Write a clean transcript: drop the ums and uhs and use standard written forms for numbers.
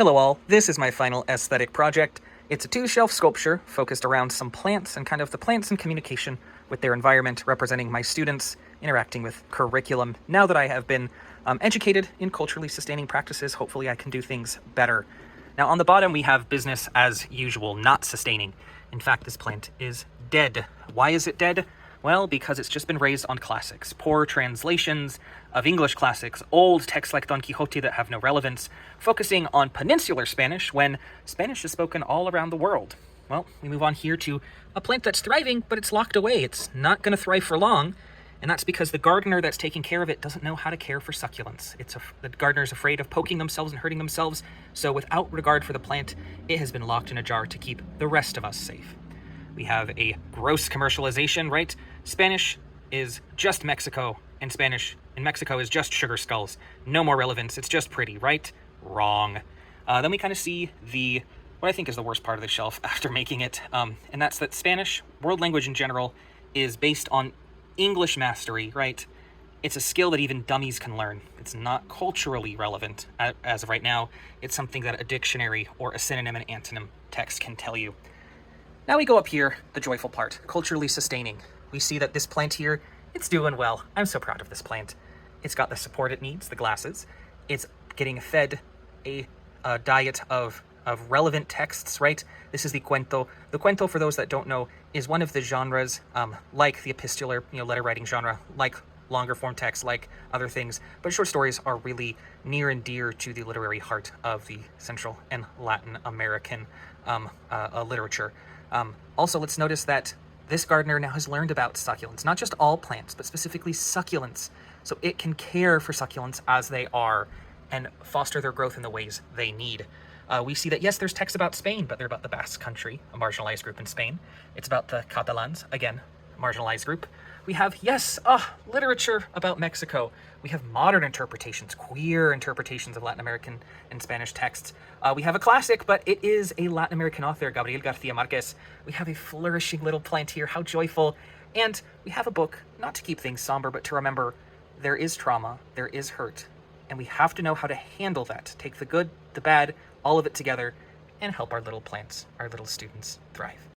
Hello all, this is my final aesthetic project. It's a 2-shelf sculpture focused around some plants and kind of the plants in communication with their environment, representing my students interacting with curriculum. Now that I have been educated in culturally sustaining practices, hopefully I can do things better. Now on the bottom we have business as usual, not sustaining. In fact, this plant is dead. Why is it dead? Well, because it's just been raised on classics, poor translations of English classics, old texts like Don Quixote that have no relevance, focusing on peninsular Spanish when Spanish is spoken all around the world. Well, we move on here to a plant that's thriving, but it's locked away. It's not going to thrive for long, and that's because the gardener that's taking care of it doesn't know how to care for succulents. The gardener's afraid of poking themselves and hurting themselves, so without regard for the plant, it has been locked in a jar to keep the rest of us safe. We have a gross commercialization, right? Spanish is just Mexico, and Spanish in Mexico is just sugar skulls. No more relevance, it's just pretty, right? Wrong. Then we kind of see what I think is the worst part of the shelf after making it, and that's that Spanish, world language in general, is based on English mastery, right? It's a skill that even dummies can learn. It's not culturally relevant as of right now. It's something that a dictionary or a synonym and antonym text can tell you. Now we go up here, the joyful part, culturally sustaining. We see that this plant here, it's doing well. I'm so proud of this plant. It's got the support it needs, the glasses. It's getting fed a diet of relevant texts, right? This is the cuento. The cuento, for those that don't know, is one of the genres, like the epistolar, letter writing genre, like longer form text, like other things. But short stories are really near and dear to the literary heart of the Central and Latin American literature. Also, let's notice that this gardener now has learned about succulents, not just all plants, but specifically succulents, so it can care for succulents as they are and foster their growth in the ways they need. We see that, yes, there's texts about Spain, but they're about the Basque country, a marginalized group in Spain. It's about the Catalans, again, marginalized group. We have, literature about Mexico. We have modern interpretations, queer interpretations of Latin American and Spanish texts. We have a classic, but it is a Latin American author, Gabriel Garcia Marquez. We have a flourishing little plant here, how joyful. And we have a book, not to keep things somber, but to remember there is trauma, there is hurt, and we have to know how to handle that. Take the good, the bad, all of it together, and help our little plants, our little students thrive.